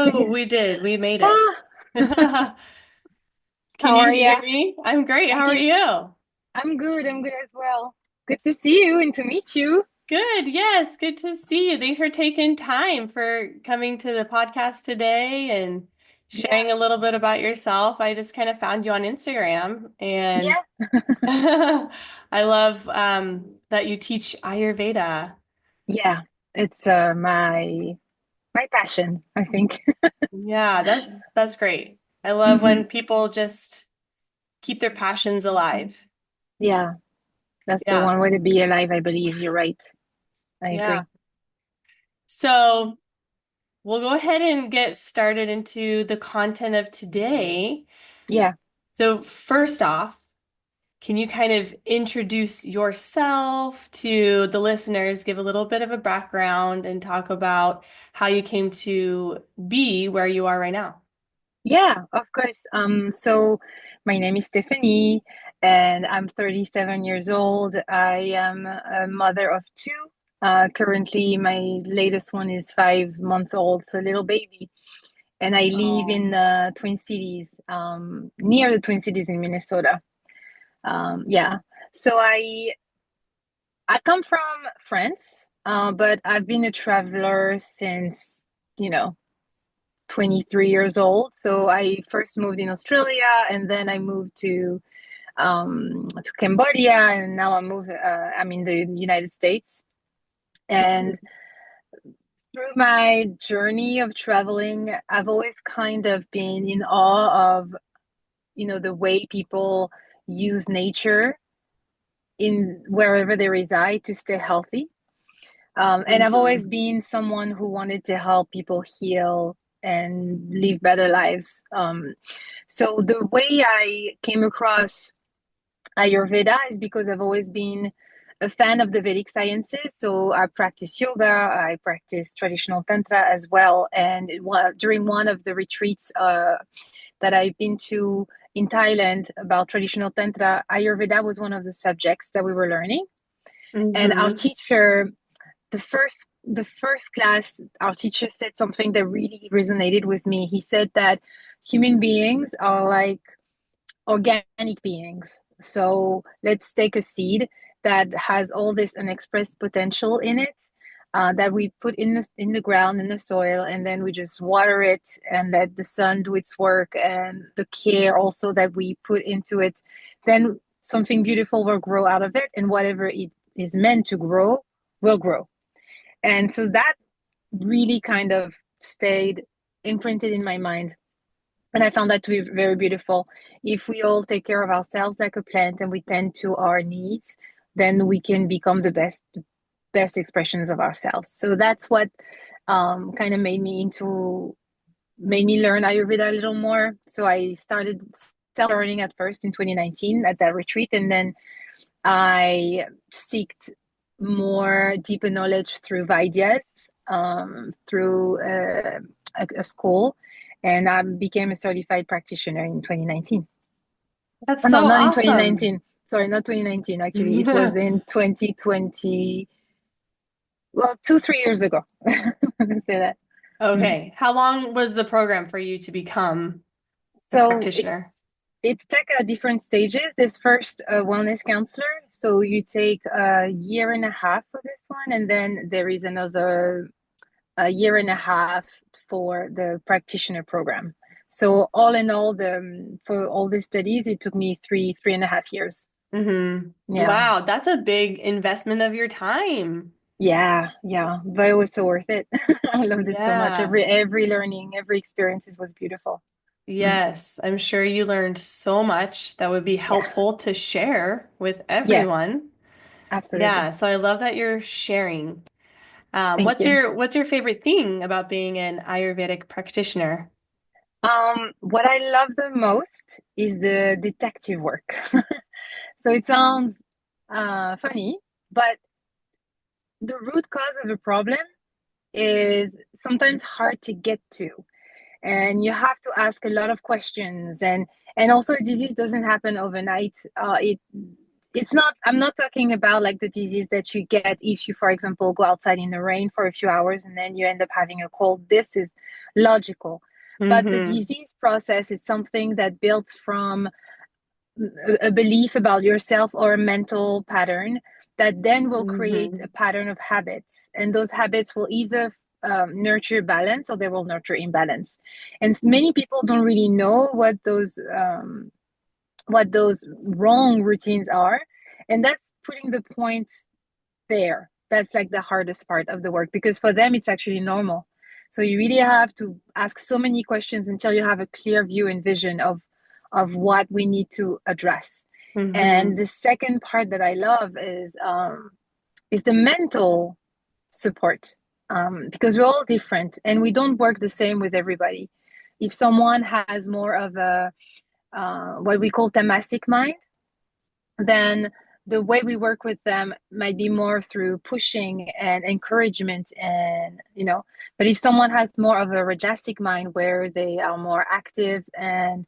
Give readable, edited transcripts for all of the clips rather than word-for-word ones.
Oh, we did. We made it. Ah, Can how you are hear ya? me? I'm great. I How are can. you? I'm good. I'm good as well. Good to see you and to meet you. Good. Yes, good to see you. Thanks for taking time for coming to the podcast today and Yeah, sharing a little bit about yourself. I just kind of found you on Instagram and yeah, I love that you teach Ayurveda. yeah. It's my passion, I think. Yeah, that's great. I love hmm when people just keep their passions alive. Yeah, that's the Yeah. one way to be alive, I believe. You're right. I Yeah. agree. So we'll go ahead and get started into the content of today. Yeah, So, first off, can you kind of introduce yourself to the listeners, give a little bit of a background, and talk about how you came to be where you are right now? yeah, of course. So my name is Stephanie, and I'm 37 years old. I am a mother of two. Currently, my latest one is 5 months old, so little baby. And I live Oh. in the Twin Cities, near the Twin Cities in Minnesota. Yeah. So I come from France, but I've been a traveler since, you know, 23 years old. So I first moved in Australia, and then I moved to Cambodia, and now I'm in the United States. And through my journey of traveling, I've always kind of been in awe of, the way people use nature in wherever they reside to stay healthy. And I've always Mhm. been someone who wanted to help people heal and live better lives. So the way I came across Ayurveda is because I've always been a fan of the Vedic sciences. So I practice yoga, I practice traditional tantra as well. And during one of the retreats that I've been to in Thailand about traditional tantra, Ayurveda was one of the subjects that we were learning. And our Mhm. teacher, the first class, our teacher said something that really resonated with me. He said that human beings are like organic beings. So let's take a seed that has all this unexpressed potential in it, that we put in the ground, in the soil, and then we just water it and let the sun do its work, and the care also that we put into it. Then something beautiful will grow out of it, and whatever it is meant to grow will grow. And so that really kind of stayed imprinted in my mind. And I found that to be very beautiful. If we all take care of ourselves like a plant and we tend to our needs, then we can become the best expressions of ourselves. So that's what kind of made me learn Ayurveda a little more. So I started self-learning at first in 2019 at that retreat, and then I seeked more deeper knowledge through Vaidyas, through a school, and I became a certified practitioner in 2019. That's Oh, no, so not in awesome. 2019. Sorry, not 2019, actually. It was in 2020. Well, 3 years ago. Let's say that. Mm. Okay. How long was the program for you to become a So practitioner? it's like different stages. This first wellness counselor. So you take a year and a half for this one, and then there is another a year and a half for the practitioner program. So all in all, the for all the studies, it took me three and a half years. Hmm. Yeah, Wow, that's a big investment of your time. yeah, but it was so worth it. I loved it so much. Yeah. Every learning, every experiences was beautiful. Mm. Yes, I'm sure you learned so much that would be Yeah, helpful to share with yeah, everyone. absolutely. Yeah, so I love that you're sharing. Thank What's you. your favorite thing about being an Ayurvedic practitioner? What I love the most is the detective work. So it sounds funny, but the root cause of a problem is sometimes hard to get to, and you have to ask a lot of questions, and also disease doesn't happen overnight. It it's not, I'm not talking about like the disease that you get if you, for example, go outside in the rain for a few hours and then you end up having a cold. This is logical. But the Mm-hmm. disease process is something that builds from a belief about yourself or a mental pattern that then will create Mm-hmm. a pattern of habits. And those habits will either nurture balance or they will nurture imbalance. And many people don't really know what those wrong routines are. And that's putting the point there. That's like the hardest part of the work because for them, it's actually normal. So you really have to ask so many questions until you have a clear view and vision of what we need to address. And Mm-hmm. the second part that I love is the mental support because we're all different and we don't work the same with everybody. If someone has more of a what we call tamasic mind, then the way we work with them might be more through pushing and encouragement and but if someone has more of a rajasic mind where they are more active and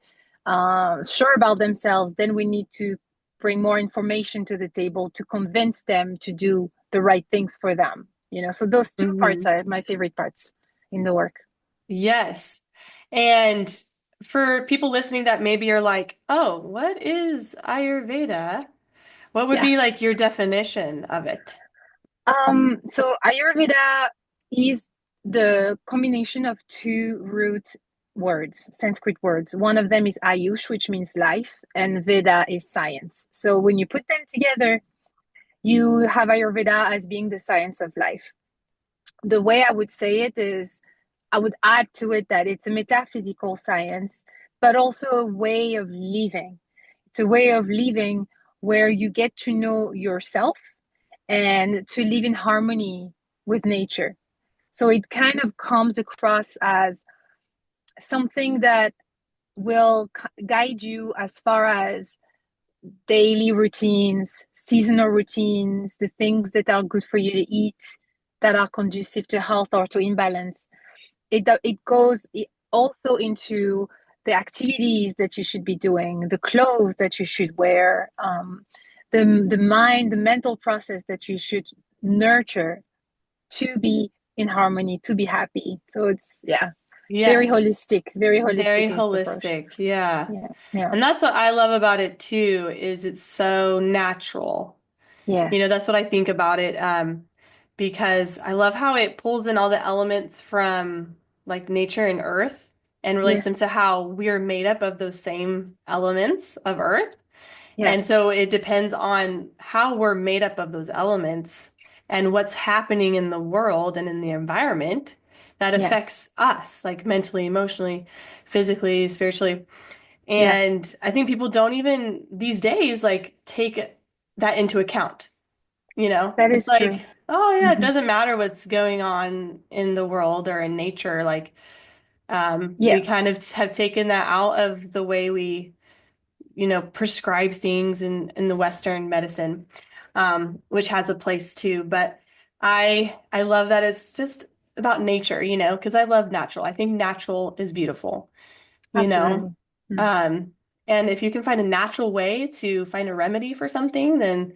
sure about themselves, then we need to bring more information to the table to convince them to do the right things for them. So those two parts Mm-hmm. are my favorite parts in the work. Yes. And for people listening that maybe are like, oh, what is Ayurveda? What would Yeah. be like your definition of it? So Ayurveda is the combination of two root words, Sanskrit words. One of them is Ayush, which means life, and Veda is science. So when you put them together, you have Ayurveda as being the science of life. The way I would say it is, I would add to it that it's a metaphysical science, but also a way of living. It's a way of living where you get to know yourself and to live in harmony with nature. So it kind of comes across as something that will guide you as far as daily routines, seasonal routines, the things that are good for you to eat, that are conducive to health or to imbalance. It goes also into the activities that you should be doing, the clothes that you should wear, the mind, the mental process that you should nurture to be in harmony, to be happy. So it's Yes. very holistic Very in its approach. holistic. Yeah. Yeah, yeah, And that's what I love about it too, is it's so natural. yeah, That's what I think about it. Because I love how it pulls in all the elements from like nature and earth and relates yeah, them to how we're made up of those same elements of earth. yeah, And so it depends on how we're made up of those elements and what's happening in the world and in the environment that yeah, affects us, like mentally, emotionally, physically, spiritually. yeah. And I think people don't even these days like take that into account. That It's is like, true. oh yeah, it Hmm. doesn't matter what's going on in the world or in nature. Like, we Yeah, kind of have taken that out of the way we prescribe things in the Western medicine, which has a place too. But I love that it's just about nature, because I love natural. I think natural is beautiful, you know. absolutely. Mm. Um, and if you can find a natural way to find a remedy for something, then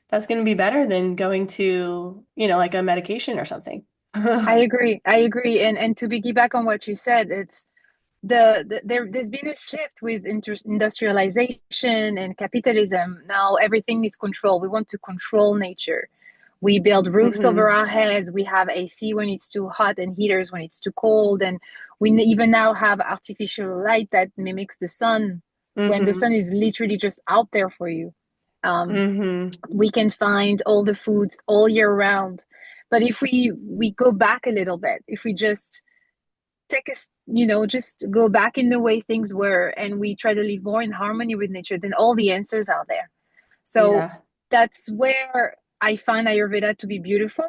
that's going to be better than going to, like a medication or something. I agree. I agree. And to piggyback on what you said, it's there's been a shift with industrialization and capitalism. Now everything is control. We want to control nature. We build roofs over Hmm. our heads. We have AC when it's too hot and heaters when it's too cold. And we even now have artificial light that mimics the sun when the Hmm. sun is literally just out there for you. Um, Hmm. we can find all the foods all year round. But if we go back a little bit, if we just take us, just go back in the way things were and we try to live more in harmony with nature, then all the answers are there. So Yeah. that's where I find Ayurveda to be beautiful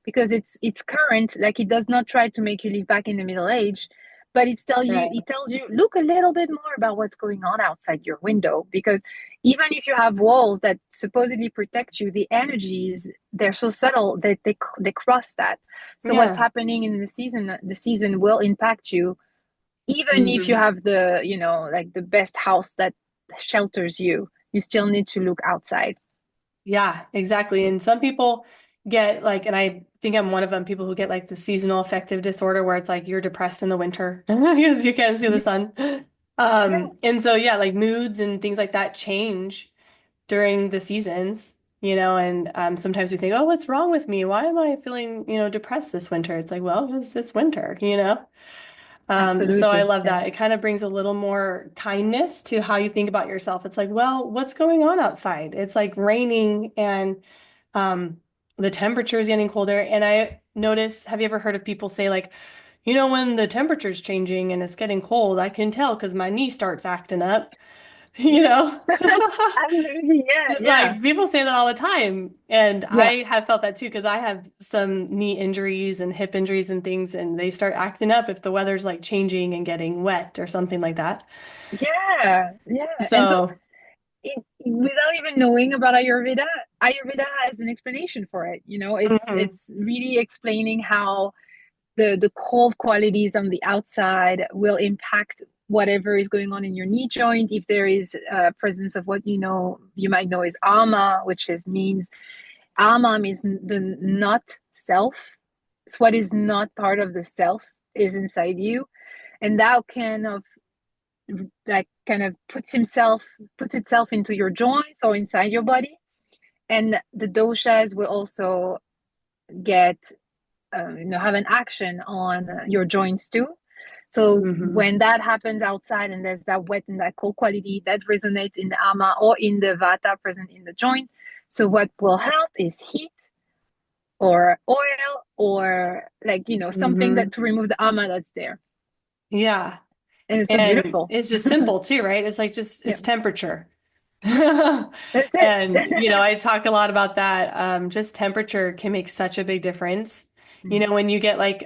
because it's current, like it does not try to make you live back in the Middle Age, but Right. it tells you look a little bit more about what's going on outside your window because even if you have walls that supposedly protect you, the energies, they're so subtle that they cross that. So what's Yeah. happening in the season will impact you even if you Hmm. have like the best house that shelters you, you still need to look outside. Yeah, exactly. And some people get like, and I think I'm one of them, people who get like the seasonal affective disorder where it's like you're depressed in the winter because you can't see the Yeah, sun. yeah, And so yeah, like moods and things like that change during the seasons, and sometimes we think, oh, what's wrong with me? Why am I feeling, depressed this winter? It's like, well, it's winter. So I absolutely. love Yeah, that. It kind of brings a little more kindness to how you think about yourself. It's like, well, what's going on outside? It's like raining and um, the temperature is getting colder. And I notice, have you ever heard of people say like, when the temperature's changing and it's getting cold, I can tell because my knee starts acting up, you yeah, know? absolutely. Yeah, It's yeah, like people say that all the time. And yeah, I have felt that too, because I have some knee injuries and hip injuries and things, and they start acting up if the weather's like changing and getting wet or something like that. yeah, yeah. And so, So, without even knowing about Ayurveda, Ayurveda has an explanation for it. mhm, It's really explaining how the cold qualities on the outside will impact whatever is going on in your knee joint. If there is a presence of what you might know as ama, which is means ama means the not self. It's what is not part of the self is inside you, and that kind of puts itself into your joints or inside your body. And the doshas will also get have an action on your joints too. So mhm, when that happens outside and there's that wet and that cold quality that resonates in the ama or in the vata present in the joint. So what will help is heat or oil or something that mhm. to remove the ama that's there. Yeah. And it's so And beautiful. it's just simple too, right? It's like just Yeah, it's temperature. that's And, it. I talk a lot about that. Just temperature can make such a big difference. When you get like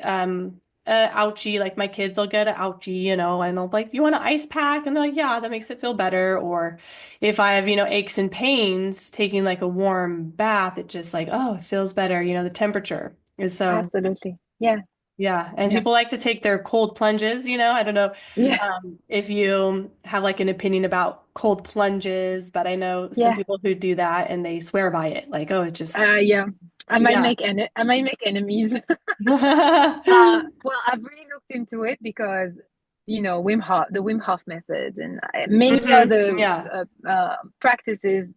ouchie, like my kids will get an ouchie, and I'll be like, you want an ice pack? And they're like, yeah, that makes it feel better. Or if I have, aches and pains, taking like a warm bath, it just like, oh, it feels better. The temperature is so. Absolutely. Yeah, Yeah, and yeah, people like to take their cold plunges, I don't know yeah, if you have like an opinion about cold plunges, but I know some yeah. people who do that and they swear by it. Like, oh, it just, Yeah. yeah. I might make enemies. Well, I've really looked into it because the Wim Hof methods and many other Yeah, practices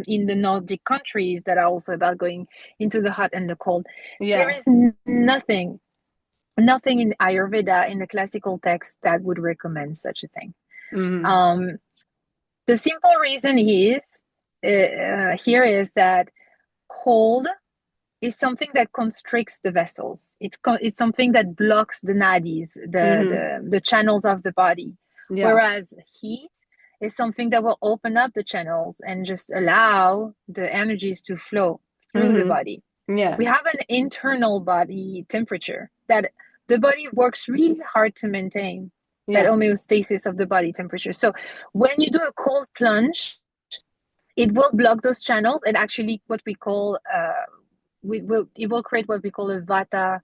in the Nordic countries that are also about going into the hot and the cold. There yeah. is nothing in Ayurveda in the classical text that would recommend such a thing. Hmm. Um, the simple reason is here is that cold is something that constricts the vessels. It's something that blocks the nadis, Hmm. the channels of the body. Yeah. Whereas heat is something that will open up the channels and just allow the energies to flow through the Hmm. body. We Yeah. have an internal body temperature that the body works really hard to maintain, that Yeah. homeostasis of the body temperature. So when you do a cold plunge, it will block those channels and actually what we call it will create what we call a vata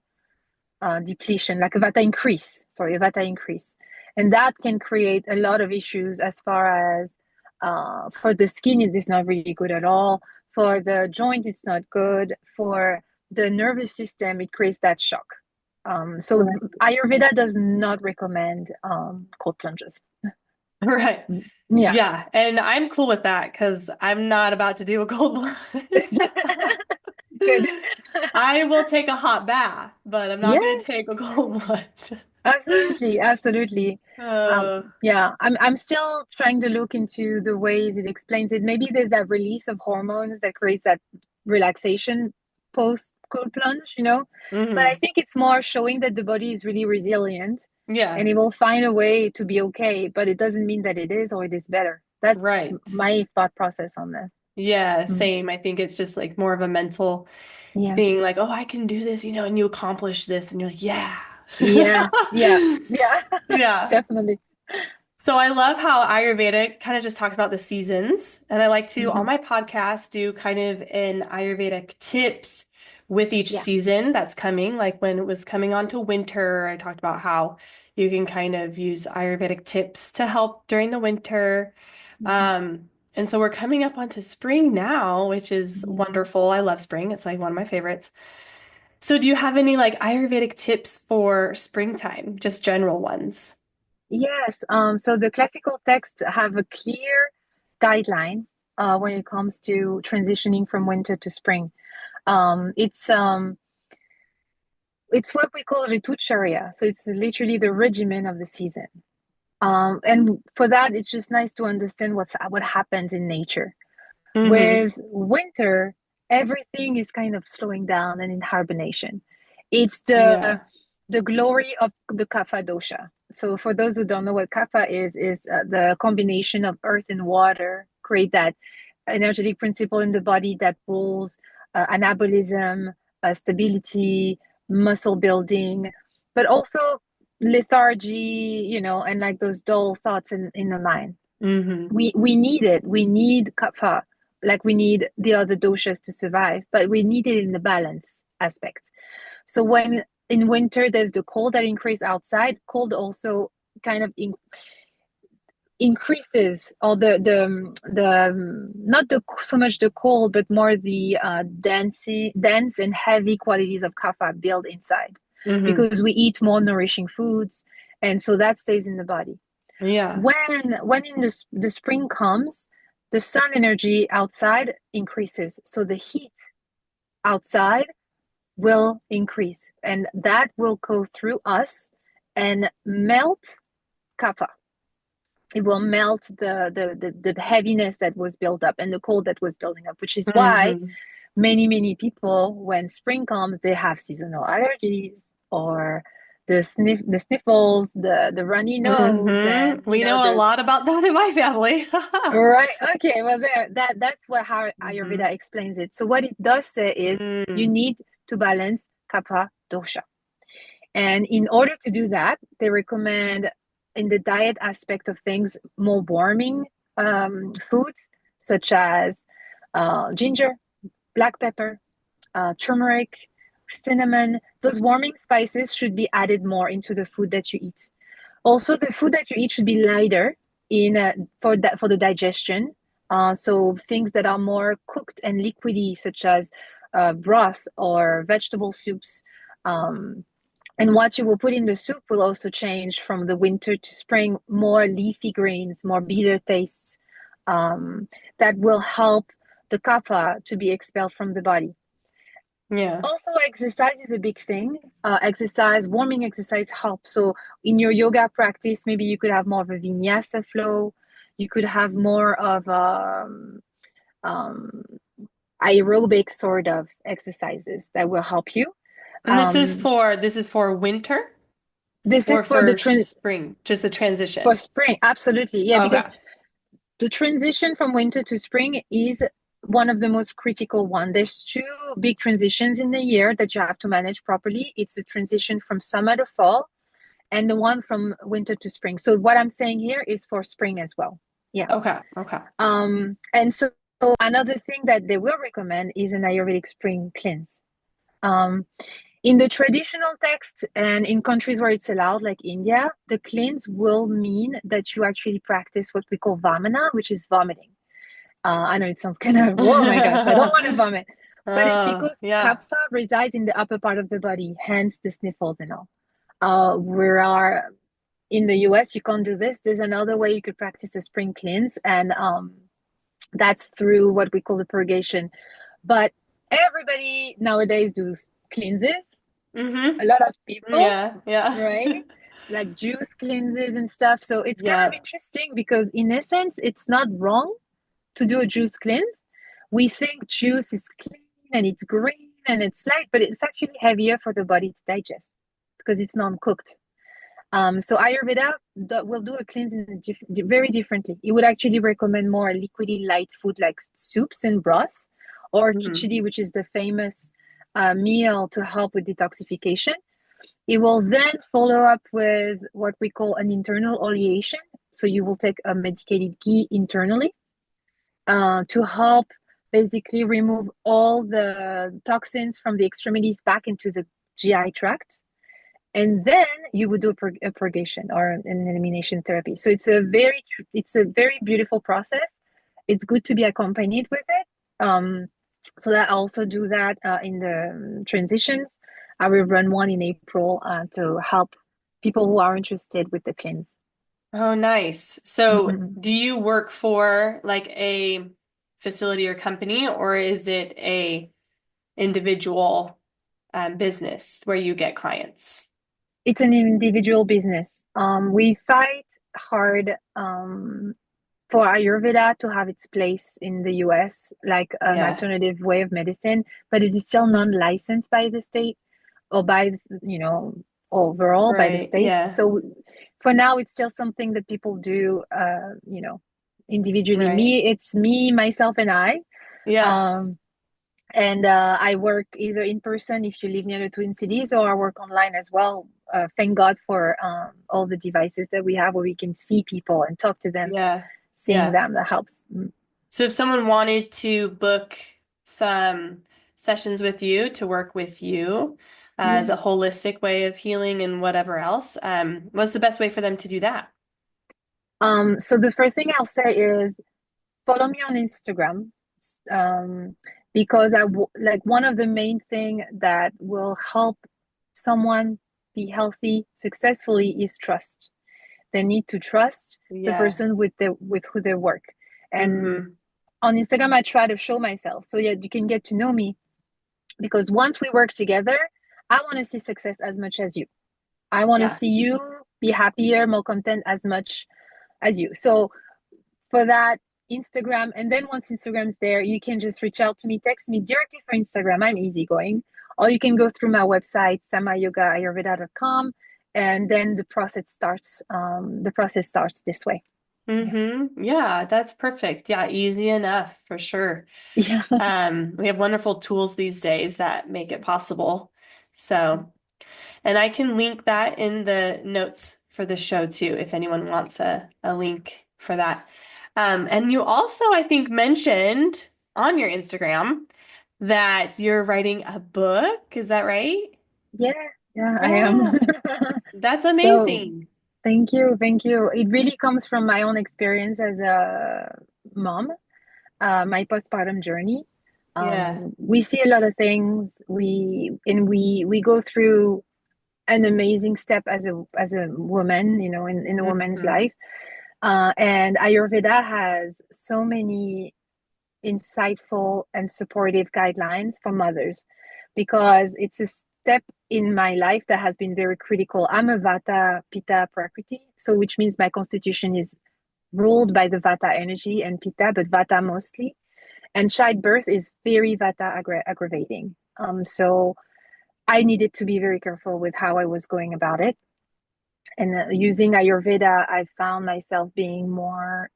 depletion, like a vata increase. Sorry, a vata increase, and that can create a lot of issues as far as for the skin, it is not really good at all. For the joint, it's not good. For the nervous system, it creates that shock. So Right. Ayurveda does not recommend cold plunges. Right. Yeah. Yeah. And I'm cool with that because I'm not about to do a cold plunge. Good. I will take a hot bath, but I'm not going Yeah. to take a cold plunge. Absolutely, absolutely. Uh, Yeah, I'm still trying to look into the ways it explains it. Maybe there's that release of hormones that creates that relaxation post cold plunge. But I mhm. think it's more showing that the body is really resilient Yeah, and it will find a way to be okay, but it doesn't mean that it is or it is better. That's right. my thought process on this. Yeah, Mm. same. I think it's just like more of a mental Yeah. thing, like, oh, I can do this, and you accomplish this, and you're like, yeah. Yeah. Yeah. Yeah. Yeah. Definitely. So I love how Ayurvedic kind of just talks about the seasons. And I like to, on Hmm. my podcast, do kind of an Ayurvedic tips with each Yeah. season that's coming. Like when it was coming on to winter, I talked about how you can kind of use Ayurvedic tips to help during the winter. Hmm. Um, And so we're coming up onto spring now, which is Yeah. wonderful. I love spring. It's like one of my favorites. So do you have any like Ayurvedic tips for springtime? Just general ones. Yes. So the classical texts have a clear guideline when it comes to transitioning from winter to spring. It's what we call ritucharya. So it's literally the regimen of the season. And for that, it's just nice to understand what happens in nature. Mm-hmm. With winter, everything is kind of slowing down and in hibernation. It's Yeah. the glory of the kapha dosha. So for those who don't know what kapha is the combination of earth and water create that energetic principle in the body that rules anabolism, stability, muscle building, but also lethargy, and like those dull thoughts in the mind. Mm-hmm. We need it. We need kapha, like we need the other doshas to survive, but we need it in the balance aspect. So when in winter there's the cold that increase outside, cold also kind of increases, or the not the so much the cold, but more the dense and heavy qualities of kapha build inside, Mm-hmm. because we eat more nourishing foods, and so that stays in the body. Yeah. When in the spring comes, the sun energy outside increases, so the heat outside will increase, and that will go through us and melt kapha. It will melt the heaviness that was built up and the cold that was building up, which is why Mm-hmm. many people, when spring comes, they have seasonal allergies, or the sniffles, the runny nose, and Mm-hmm. We know a the lot about that in my family. right. Okay. Well, that's what how Mm-hmm. Ayurveda explains it. So what it does say is you Mm. need to balance kapha dosha, and in order to do that, they recommend in the diet aspect of things more warming foods such as ginger, black pepper, turmeric, cinnamon. Those warming spices should be added more into the food that you eat. Also, the food that you eat should be lighter in for the digestion. So things that are more cooked and liquidy, such as broth or vegetable soups. Um, and what you will put in the soup will also change from the winter to spring. More leafy greens, more bitter taste. That will help the kapha to be expelled from the body. Yeah. Also, exercise is a big thing. Warming exercise helps. So, in your yoga practice, maybe you could have more of a vinyasa flow. You could have more of um, aerobic sort of exercises that will help you. And Um, this is for winter this is or for the for spring, just the for transition. spring, absolutely, yeah, because Okay. the transition from winter to spring is one of the most critical one. There's two big transitions in the year that you have to manage properly. It's the transition from summer to fall and the one from winter to spring. So what I'm saying here is for spring as well. Yeah. Okay. Okay. And so another thing that they will recommend is an Ayurvedic spring cleanse. Um, in the traditional text and in countries where it's allowed, like India, the cleanse will mean that you actually practice what we call vamana, which is vomiting. I know it sounds kind of, oh my gosh, I don't want to vomit. But it's because Yeah. kapha resides in the upper part of the body, hence the sniffles and all. We are in the US, you can't do this. There's another way you could practice a spring cleanse, and that's through what we call the purgation. But everybody nowadays does cleanses, Mm-hmm. a lot of people, Yeah. Yeah. right? Like juice cleanses and stuff. So it's kind of Yeah. interesting because, in essence, it's not wrong to do a juice cleanse. We think juice is clean and it's green and it's light, but it's actually heavier for the body to digest because it's non-cooked. So Ayurveda will do a cleanse very differently. It would actually recommend more liquidy light food like soups and broths, or Mm-hmm. khichdi, which is the famous meal to help with detoxification. It will then follow up with what we call an internal oleation. So you will take a medicated ghee internally to help basically remove all the toxins from the extremities back into the GI tract. And then you would do a purgation or an elimination therapy. So it's a very beautiful process. it's good to be accompanied with it. So that I also do that in the transitions. I will run one in April to help people who are interested with the cleanse. Oh, nice. So, Mhm. do you work for like a facility or company, or is it a individual business where you get clients? It's an individual business. We fight hard for Ayurveda to have its place in the US, like an Yeah, alternative way of medicine, but it is still non-licensed by the state or by, overall by the right. states. Yeah, So for now, it's still something that people do, individually. right. It's me, myself, and I. Yeah, Um, and I work either in person if you live near the Twin Cities, or I work online as well. Thank God for all the devices that we have where we can see people and talk to them, yeah, seeing yeah. them. That helps. So if someone wanted to book some sessions with you to work with you as Yeah. a holistic way of healing and whatever else, what's the best way for them to do that? So the first thing I'll say is follow me on Instagram, um, because like one of the main thing that will help someone be healthy successfully is trust. They need to trust the Yeah. person with who they work. And Mm-hmm. on Instagram, I try to show myself so that you can get to know me. Because once we work together, I want to see success as much as you. I want to Yeah. see you be happier, more content as much as you. So for that, Instagram, and then once Instagram's there, you can just reach out to me, text me directly for Instagram. I'm easygoing. Or you can go through my website, samayogaayurveda.com, and then the process starts. The process starts this way. Yeah. Mm-hmm. Yeah, that's perfect. Yeah, easy enough for sure. Yeah. We have wonderful tools these days that make it possible. So, and I can link that in the notes for the show too, if anyone wants a link for that. And you also, I think, mentioned on your Instagram that you're writing a book. Is that right? Yeah, yeah, I am. Yeah, that's So amazing. thank you, thank you. It really comes from my own experience as a mom, my postpartum journey. Yeah. We see a lot of things. We go through an amazing step as a woman, in a woman's Hmm. life. And Ayurveda has so many insightful and supportive guidelines for mothers because it's a step in my life that has been very critical. I'm a Vata Pitta Prakriti, so which means my constitution is ruled by the Vata energy and Pitta, but Vata mostly. And childbirth is very Vata aggravating. So I needed to be very careful with how I was going about it. And using Ayurveda, I found myself being more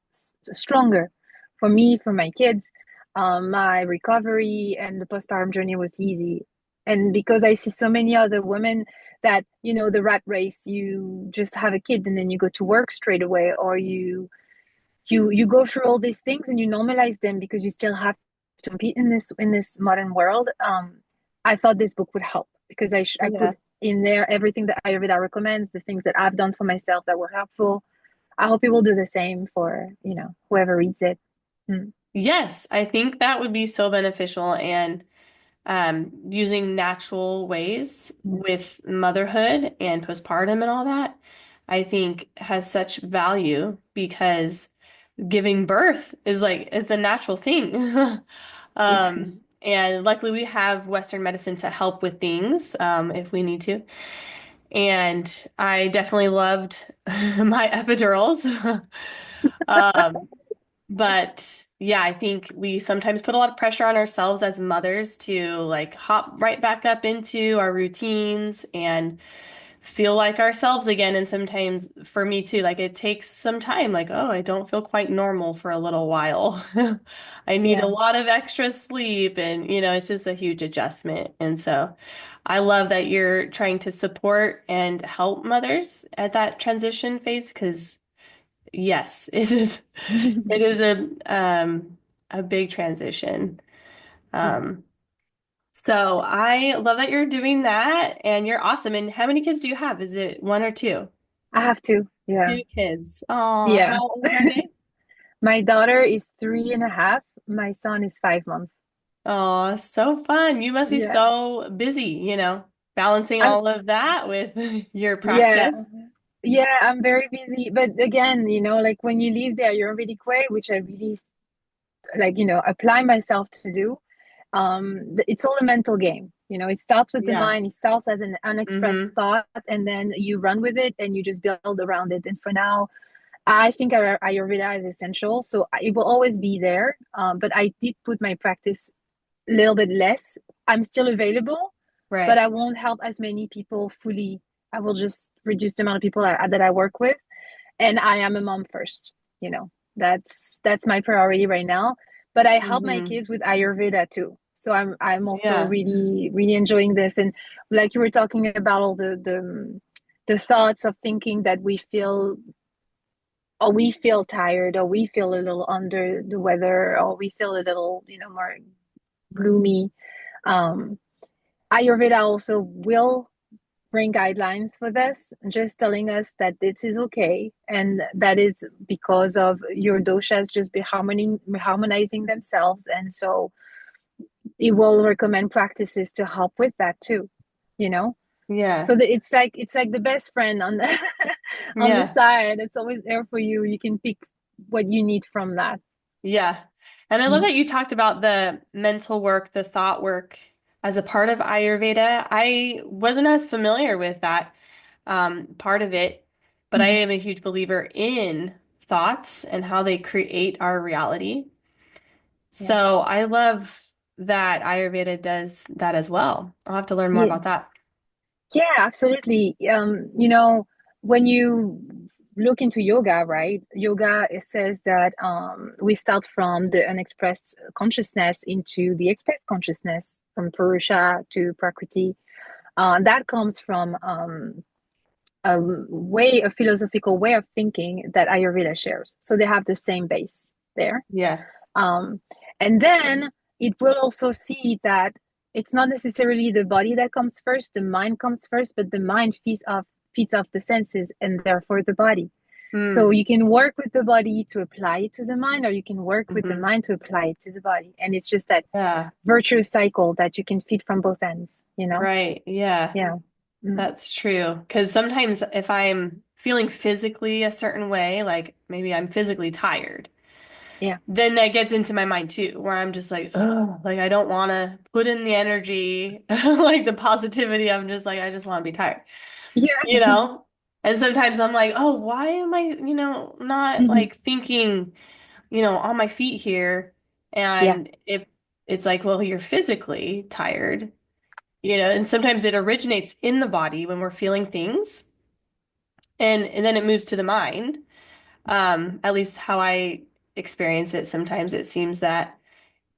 stronger for me, for my kids. My recovery and the postpartum journey was easy. And because I see so many other women that, the rat race, you just have a kid and then you go to work straight away, or you go through all these things and you normalize them because you still have to compete in this modern world. I thought this book would help because I Yeah. put in there everything that Ayurveda recommends, the things that I've done for myself that were helpful. I hope it will do the same for whoever reads it. Mm. Yes, I think that would be so beneficial and using natural ways Mm. with motherhood and postpartum and all that, I think has such value because giving birth is like it's a natural thing. And luckily we have Western medicine to help with things if we need to. And I definitely loved my epidurals. Um, but yeah, I think we sometimes put a lot of pressure on ourselves as mothers to like hop right back up into our routines and feel like ourselves again. And sometimes for me too, like it takes some time, like, oh, I don't feel quite normal for a little while. I need a Yeah. lot of extra sleep and, it's just a huge adjustment. And so I love that you're trying to support and help mothers at that transition phase because yes, it is a big transition. Yeah. Um, so I love that you're doing that and you're awesome. And how many kids do you have? Is it one or two? I have to. Yeah. Two kids. Oh, Yeah. how old are they? My daughter is 3.5. My son is 5 months. Oh, so fun. You must be Yeah. so busy, balancing I'm, all of that with your yeah. practice. Yeah, I'm very busy. But again, like when you leave the Ayurvedic way, which I really like, apply myself to do, it's all a mental game. It starts with the Yeah. mind, it starts as an unexpressed Hmm. thought, and then you run with it and you just build around it. And for now, I think Ayurveda is essential. So it will always be there. But I did put my practice a little bit less. I'm still available, but Right. I won't help as many people fully. I will just reduce the amount of people that I work with. And I am a mom first, you know. That's my priority right now. But I help my Hmm. kids with Ayurveda too. So I'm also Yeah. really really enjoying this. And like you were talking about all the thoughts of thinking that we feel, or we feel tired, or we feel a little under the weather, or we feel a little, more gloomy. Um, Ayurveda also will bring guidelines for this, just telling us that this is okay, and that is because of your doshas just be harmonizing themselves. And so it will recommend practices to help with that too, you know? Yeah. So that it's like the best friend on the on the Yeah. side. It's always there for you. You can pick what you need from that. Yeah. And I love Mm, that you talked about the mental work, the thought work as a part of Ayurveda. I wasn't as familiar with that part of it, but I mhm. am a huge believer in thoughts and how they create our reality. Yeah. So I love that Ayurveda does that as well. I'll have to learn more Yeah. about that. Yeah, absolutely. When you look into yoga, right? Yoga, it says that we start from the unexpressed consciousness into the expressed consciousness, from Purusha to Prakriti. That comes from a philosophical way of thinking that Ayurveda shares. So they have the same base there. Yeah. Um, and then it will also see that it's not necessarily the body that comes first, the mind comes first, but the mind feeds off the senses and therefore the body. So Mm. you can work with the body to apply it to the mind, or you can work with the Hmm. mind to apply it to the body. And it's just that Yeah. virtuous cycle that you can feed from both ends. Right. Yeah. Yeah. Mm. That's true. Because sometimes if I'm feeling physically a certain way, like maybe I'm physically tired, Yeah. then that gets into my mind too, where I'm just like, oh, like I don't want to put in the energy, like the positivity. I'm just like, I just want to be tired, Yeah. you know? And sometimes I'm like, oh, why am I, not Hmm. like thinking, on my feet here? Yeah. And if it's like, well, you're physically tired, and sometimes it originates in the body when we're feeling things, and then it moves to the mind. At least how I experience it, sometimes it seems that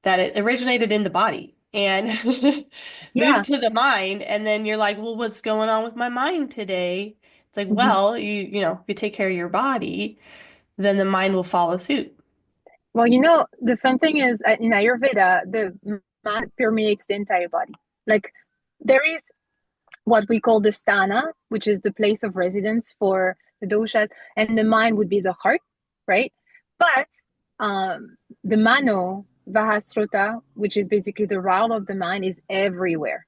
it originated in the body and moved Yeah. to the mind, and then you're like, well, what's going on with my mind today? It's like, Hmm. well, if you take care of your body, then the mind will follow suit. Well, the fun thing is in Ayurveda, the mind permeates the entire body. Like there is what we call the sthana, which is the place of residence for the doshas, and the mind would be the heart, right? But the mano, vahasrota, which is basically the route of the mind, is everywhere.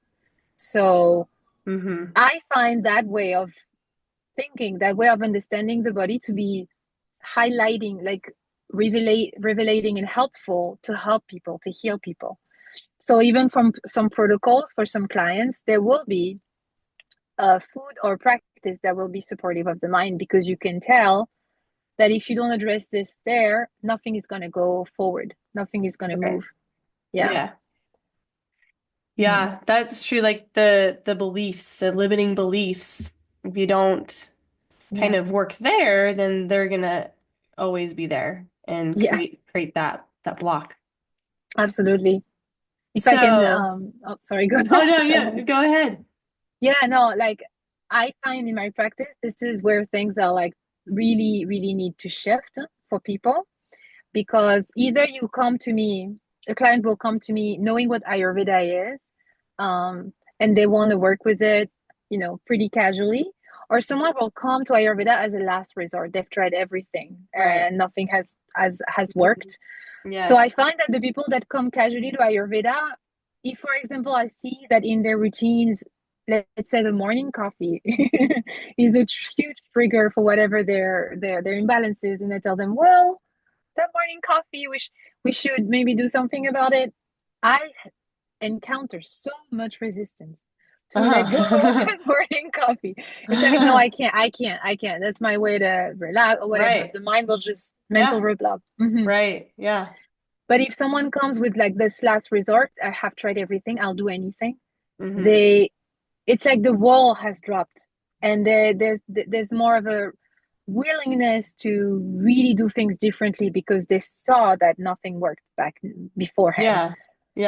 So Hmm. I find that way of thinking, that way of understanding the body to be highlighting, like revelating and helpful to help people, to heal people. So even from some protocols for some clients, there will be a food or practice that will be supportive of the mind, because you can tell that if you don't address this there, nothing is going to go forward. Nothing is going to Okay. move. Yeah. Yeah. Mm. Yeah, that's true. Like the beliefs, the limiting beliefs, if you don't kind Yeah. of work there, then they're gonna always be there and Yeah. create that block. Absolutely. If I can, So, oh, sorry, go oh ahead. no, yeah, go ahead. Yeah, no, like I find in my practice, this is where things are like really, really need to shift for people, because either you come to me, a client will come to me knowing what Ayurveda is, and they want to work with it, pretty casually, or someone will come to Ayurveda as a last resort. They've tried everything Right. and nothing has Mhm. worked. So Yeah. I find that the people that come casually to Ayurveda, if for example I see that in their routines, let's say the morning coffee is a huge trigger for whatever their imbalances, and I tell them, well, that morning coffee, we should maybe do something about it. I encounter so much resistance to let go of Uh-huh. that morning coffee. It's like, no, I can't. That's my way to relax or whatever. Right. The mind will just mental Yeah. roadblock. Mm-hmm. Right. Yeah. But if someone comes with like this last resort, I have tried everything, I'll do anything. Hmm. They, it's like the wall has dropped, and there's more of a willingness to really do things differently because they saw that nothing worked back beforehand. Yeah.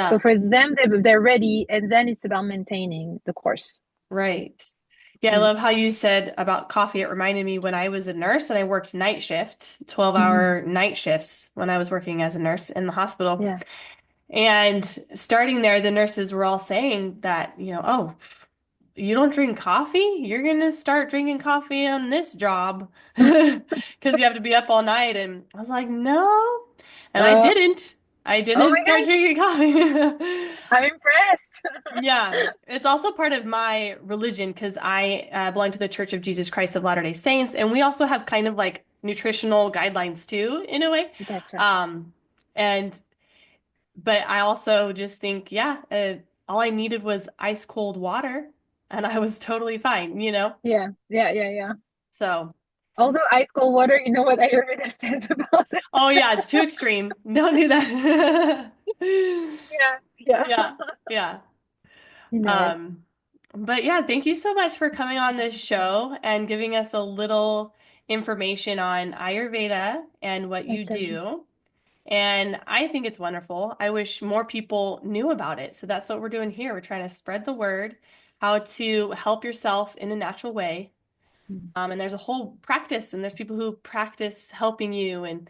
So Yeah. for them, they're ready, and then it's about maintaining the course. Right. Yeah, I Mm. love how you said about coffee. It reminded me when I was a nurse and I worked night shift, Mhm. 12-hour night shifts when I was working as a nurse in the hospital. Yeah. And starting there, the nurses were all saying that, oh, you don't drink coffee? You're gonna start drinking coffee on this job because you have to be up all night. And I was like, no. And I Uh, didn't. I oh didn't my start gosh, drinking coffee. I'm impressed. Yeah, it's also part of my religion because I belong to the Church of Jesus Christ of Latter-day Saints, and we also have kind of like nutritional guidelines too, in a way. Gotcha. Um, and but I also just think, yeah, all I needed was ice cold water, and I was totally fine. Yeah, yeah, yeah, yeah. So, Although ice cold water, you know what Ayurveda says about it. oh yeah, it's too extreme. Don't do that. Yeah, yeah. Yeah, yeah. You know it. Um, but yeah, thank you so much for coming on this show and giving us a little information on Ayurveda and what My you pleasure. do. And I think it's wonderful. I wish more people knew about it. So that's what we're doing here. We're trying to spread the word, how to help yourself in a natural way. Mm. And there's a whole practice, and there's people who practice helping you. And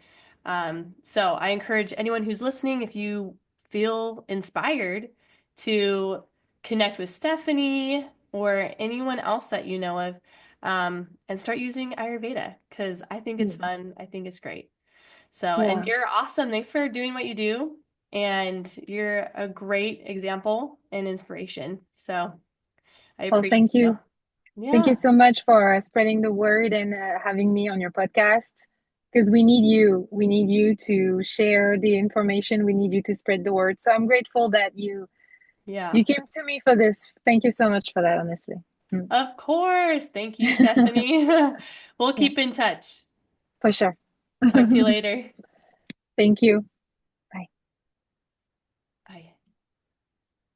so I encourage anyone who's listening, if you feel inspired to connect with Stephanie or anyone else that you know of, and start using Ayurveda because I think it's Yeah, fun. I think it's great. So, and yeah. you're awesome. Thanks for doing what you do. And you're a great example and inspiration. So I Well, appreciate thank you. you. Thank you Yeah. so much for spreading the word and having me on your podcast. Because we need you. We need you to share the information. We need you to spread the word. So I'm grateful that Yeah. you came to me for this. Thank you so much for that, honestly. Mm. Of course. Thank you, Stephanie. We'll Yeah, keep in touch. for sure. Talk to you later. Thank you.